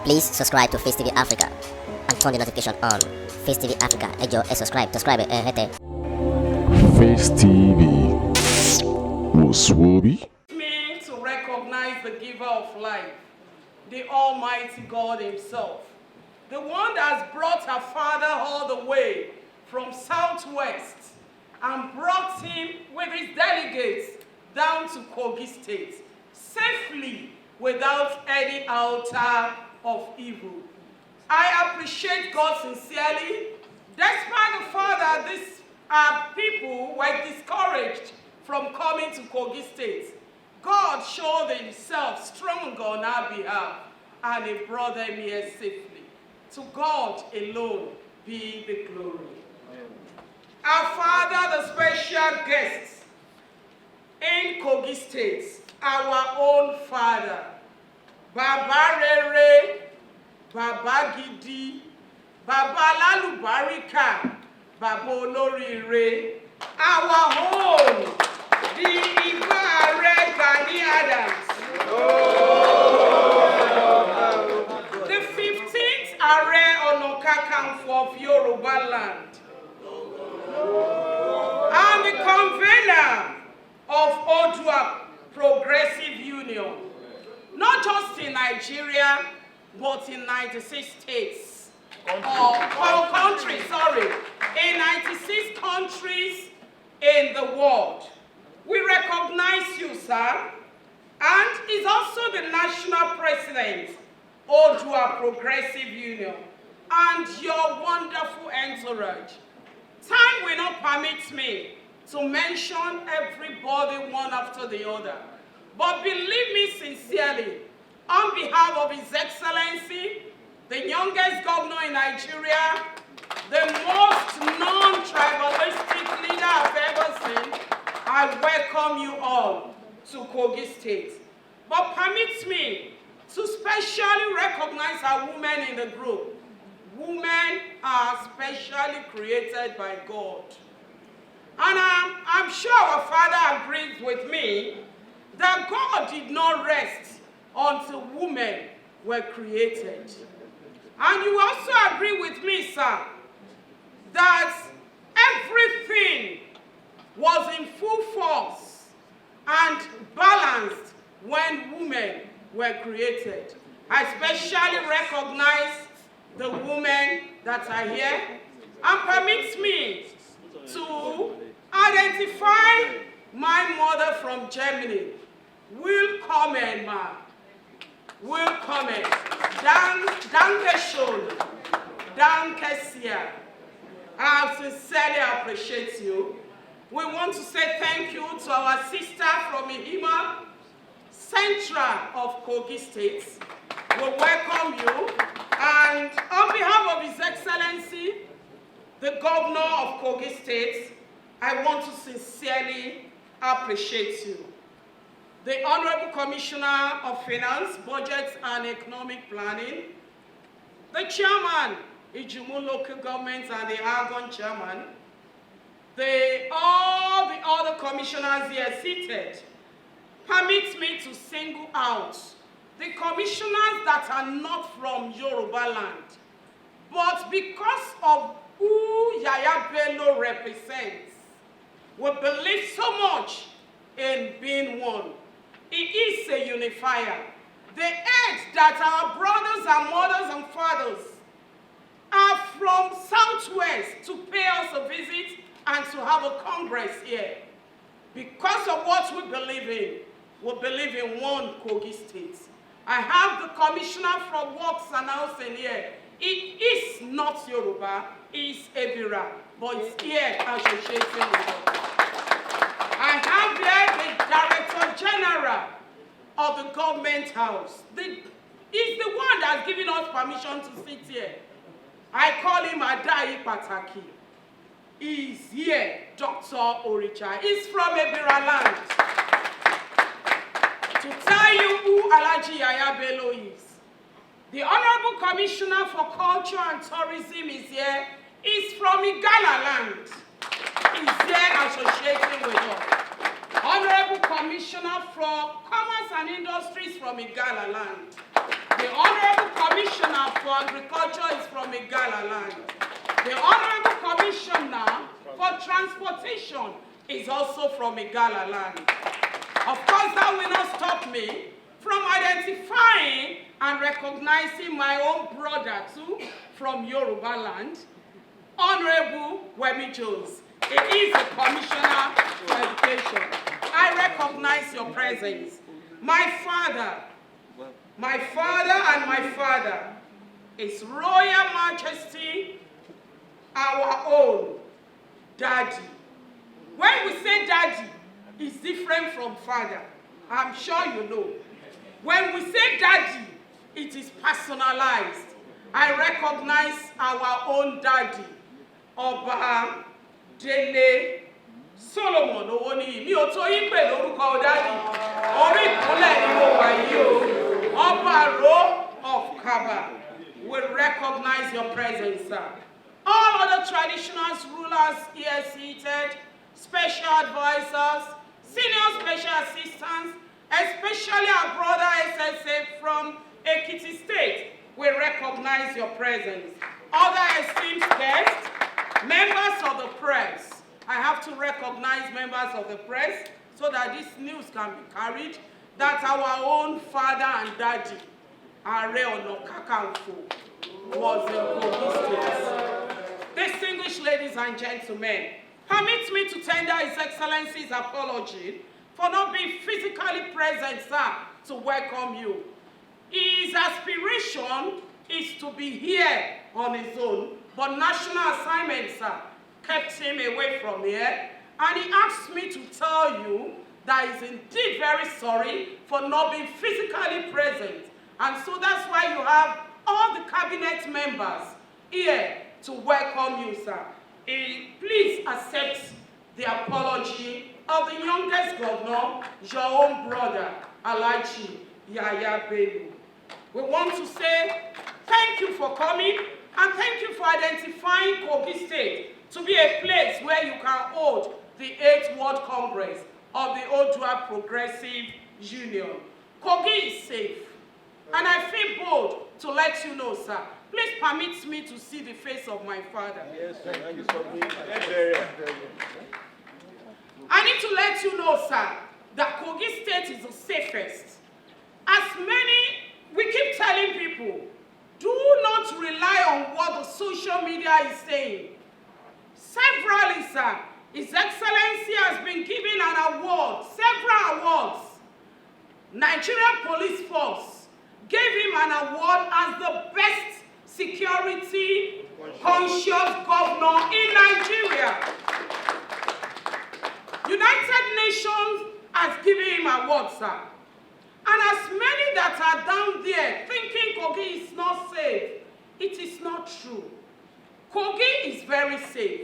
Please subscribe to Face TV Africa and turn the notification on. Face TV Africa, ẹ jọ̀ọ́, subscribe, hete. Face TV was Swoby. Me to recognize the giver of life, the Almighty God Himself, the one that has brought our Father all the way from Southwest and brought him with his delegates down to Kogi State safely without any altar of evil. I appreciate God sincerely, despite the fact that these people were discouraged from coming to Kogi State. God showed Himself strong on our behalf, and He brought them here safely. To God alone be the glory. Our Father, the special guest in Kogi State, our own Father, Baba Rere, Baba Gidi, Baba Lalubarika, Baba Olorire, our own, the Iba Gani Adams, the 15th Are Ona Kakanfo of Yoruba land, and the convener of Odua Progressive Union, not just in Nigeria, but in 96 states, in 96 countries in the world. We recognize you, sir, and is also the national president, Odua Progressive Union, and your wonderful entourage. Time will not permit me to mention everybody one after the other. But believe me sincerely, on behalf of His Excellency, the youngest governor in Nigeria, the most non-tribalistic leader I've ever seen, I welcome you all to Kogi State. But permit me to specially recognize our women in the group. Women are specially created by God. And I'm sure our Father agrees with me that God did not rest until women were created. And you also agree with me, sir, that everything was in full force and balanced when women were created. I especially recognize the women that are here, and permits me to identify my mother from Germany. Willkommen, ma. Willkommen. Danke schön. Danke sehr. I sincerely appreciate you. We want to say thank you to our sister from Ihima, Central of Kogi State. We welcome you. And on behalf of His Excellency, the Governor of Kogi State, I want to sincerely appreciate you. The Honorable Commissioner of Finance, Budget and Economic Planning, the Chairman, Ijumu Local Government and the Argon Chairman, all the other commissioners here seated, permit me to single out the commissioners that are not from Yoruba land, but because of who Yahaya Bello represents, we believe so much in being one. It is a unifier. The edge that our brothers and mothers and fathers are from Southwest to pay us a visit and to have a congress here. Because of what we believe in one Kogi State. I have the commissioner from Works and Housing here. It is not Yoruba, it's Ebira, but it's here associated with us. I have here the Director General of the Government House. He's the one that's given us permission to sit here. I call him Adai Pataki. He's here, Dr. Oricha. He's from Ebira land. To tell you who Alhaji Yahaya Bello is. The Honorable Commissioner for Culture and Tourism is here. He's from Igala land. He's here associating with us. Honorable Commissioner for Commerce and Industries from Igala land. The Honorable Commissioner agriculture is from Igala land. The Honorable Commissioner for Transportation is also from Igala land. Of course, that will not stop me from identifying and recognizing my own brother too from Yoruba land, Honorable Wemi Jones. He is the Commissioner for Education. I recognize your presence. My father and my father is Royal Majesty, our own daddy. When we say daddy, it's different from father. I'm sure you know. When we say daddy, it is personalized. I recognize our own daddy, Oba Dele Solomon Owoni. Mi ò tó yín pè lórúkọ daddy. Orí ìkúnlẹ̀ ni mo wà yìí o. Oba Ro of Kaba. We recognize your presence, sir. All other traditional rulers here seated, special advisors, senior special assistants, especially our brother SSA from Ekiti State, we recognize your presence. Other esteemed guests, members of the press, I have to recognize members of the press so that this news can be carried, that our own father and daddy, Are Ona Kakanfo, was in Kogi State. Distinguished ladies and gentlemen, permit me to tender His Excellency's apology for not being physically present, sir, to welcome you. His aspiration is to be here on his own, but national assignments, sir, kept him away from here, and he asked me to tell you that he's indeed very sorry for not being physically present. And so that's why you have all the cabinet members here to welcome you, sir. Please accept the apology of the youngest governor, your own brother, Alhaji Yahaya Bello. We want to say thank you for coming and thank you for identifying Kogi State to be a place where you can hold the 8th World Congress of the Odua Progressive Union. Kogi is safe, and I feel bold to let you know, sir. Please permit me to see the face of my father. Yes, sir. Thank you so much. I need to let you know, sir, that Kogi State is the safest. As many, we keep telling people, do not rely on what the social media is saying. Severally, sir, His Excellency has been given an award, several awards. Nigerian Police Force gave him an award as the best security conscious governor in Nigeria. United Nations has given him awards, sir. And as many that are down there thinking Kogi is not safe, it is not true. Kogi is very safe.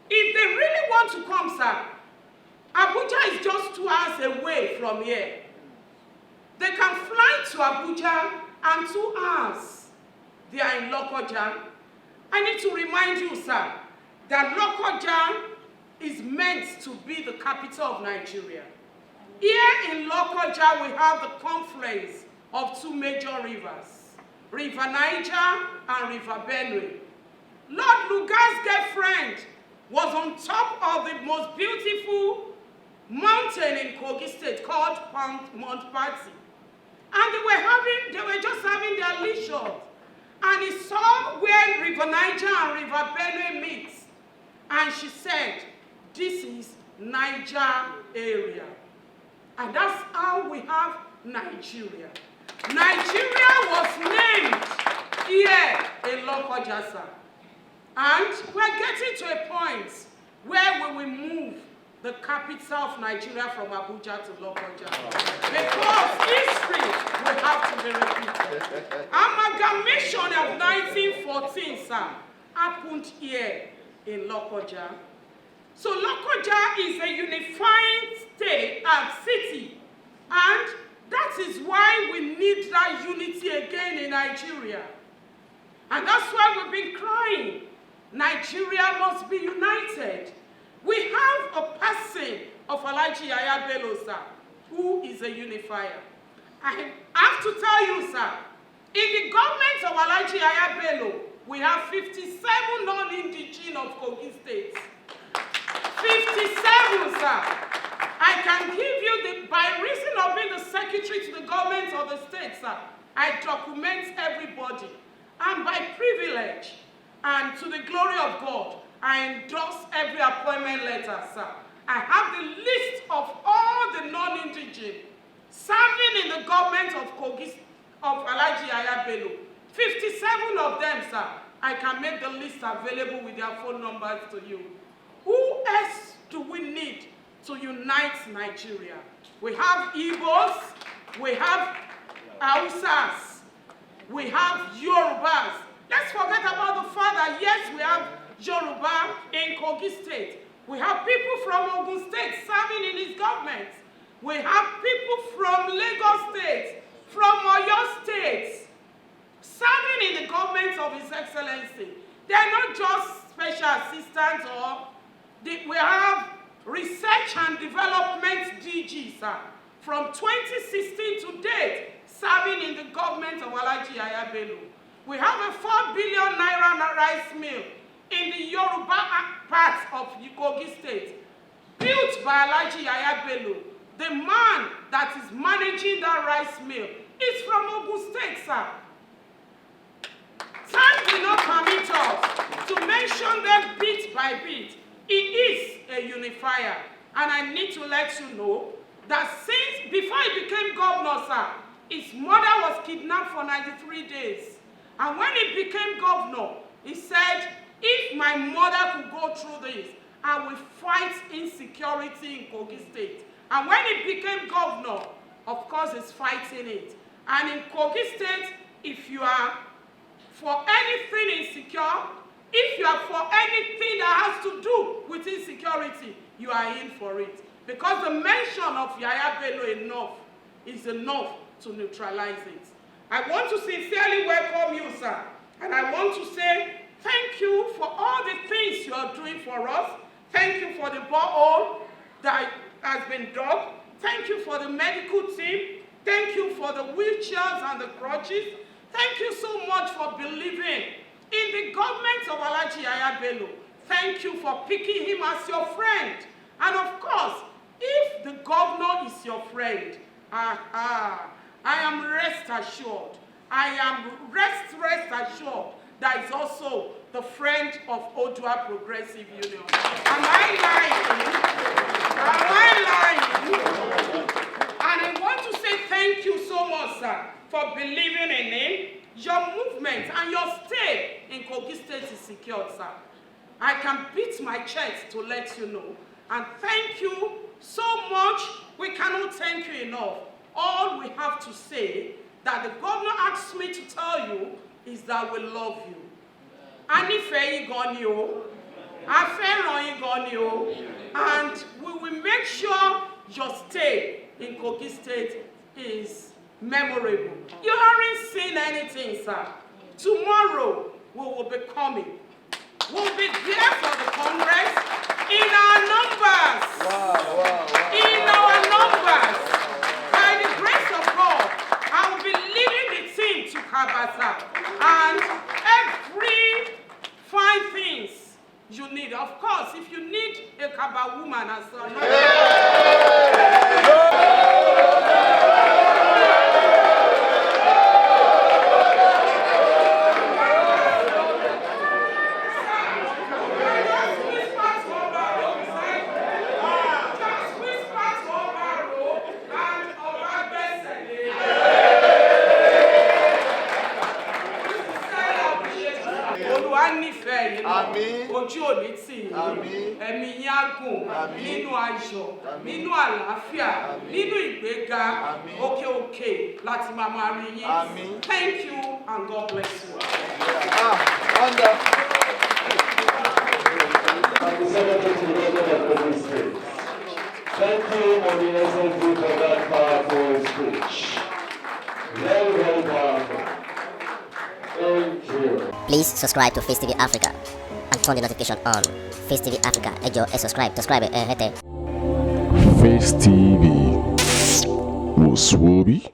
If they really want to come, sir, Abuja is just 2 hours away from here. They can fly to Abuja and 2 hours. They are in Lokoja. I need to remind you, sir, that Lokoja is meant to be the capital of Nigeria. Here in Lokoja, we have the confluence of 2 major rivers, River Niger and River Benue. Lord Lugard's girlfriend was on top of the most beautiful mountain in Kogi State called Mount Patti. And they were just having their leisure. And he saw where River Niger and River Benue meet. And she said, this is Niger area. And that's how we have Nigeria. Nigeria was named here in Lokoja, sir. And we're getting to a point where we will move the capital of Nigeria from Abuja to Lokoja. Because history will have to be repeated. Amalgamation of 1914, sir, happened here in Lokoja. So Lokoja is a unifying state and city. And that is why we need that unity again in Nigeria. And that's why we've been crying. Nigeria must be united. We have a person of Alhaji Yahaya Bello, sir, who is a unifier. I have to tell you, sir, in the government of Alhaji Alhaji Yahaya Bello, we have 57 non-indigenous of Kogi State. 57, sir. I can give you by reason of being the secretary to the government of the state, sir, I document everybody. And by privilege and to the glory of God, I endorse every appointment letter, sir. I have the list of all the non-indigenous serving in the government of Kogi, of Alhaji Yahaya Bello. 57 of them, sir. I can make the list available with their phone numbers to you. Who else do we need to unite Nigeria? We have Igbos, we have Hausas, we have Yorubas. Let's forget about the father. Yes, we have Yoruba in Kogi State. We have people from Ogun State serving in his government. We have people from Lagos State, from Oyo State, serving in the government of His Excellency. They are not just special assistants we have research and development DG, sir, from 2016 to date, serving in the government of Alhaji Yahaya Bello. We have a 4 billion naira rice mill in the Yoruba part of Kogi State, built by Alhaji Yahaya Bello. The man that is managing that rice mill is from Ogun State, sir. Time will not permit us to mention them bit by bit. He is a unifier. And I need to let you know that since before he became governor, sir, his mother was kidnapped for 93 days. And when he became governor, he said, if my mother could go through this, I will fight insecurity in Kogi State. And when he became governor, of course, he's fighting it. And in Kogi State, if you are for anything insecure, if you are for anything that has to do with insecurity, you are in for it. Because the mention of Yahaya Bello is enough to neutralize it. I want to sincerely welcome you, sir. And I want to say thank you for all the things you are doing for us. Thank you for the borehole that has been dug. Thank you for the medical team. Thank you for the wheelchairs and the crutches. Thank you so much for believing in the government of Alhaji Yahaya Bello. Thank you for picking him as your friend. And of course, if the governor is your friend, I am rest assured. I am rest assured that is also the friend of Odua Progressive Union. Am I lying? And I want to say thank you so much, sir, for believing in him. Your movement and your stay in Kogi State is secured, sir. I can beat my chest to let you know. And thank you so much. We cannot thank you enough. All we have to say that the governor asked me to tell you is that we love you. And we will make sure your stay in Kogi State is memorable. You haven't seen anything, sir. Tomorrow we will be coming. We'll be there for the Congress in our numbers. In our numbers. By the grace of God, I will be leading the team to Kabasa. And every fine things you need. Of course, if you need a Kaba woman as well. Ojú òní tì yín, ẹ̀mí yín á gùn nínú ayọ̀, nínú àlàáfíà, nínú ìgbéga, òkè òkè láti máa rí yín. Thank you and God bless you. Thank you, Ssg, for that powerful speech. Very, very powerful. Thank you. Please subscribe to Face TV Africa and turn the notification on. Face TV Africa, subscribe, hete. Face TV was Swoby.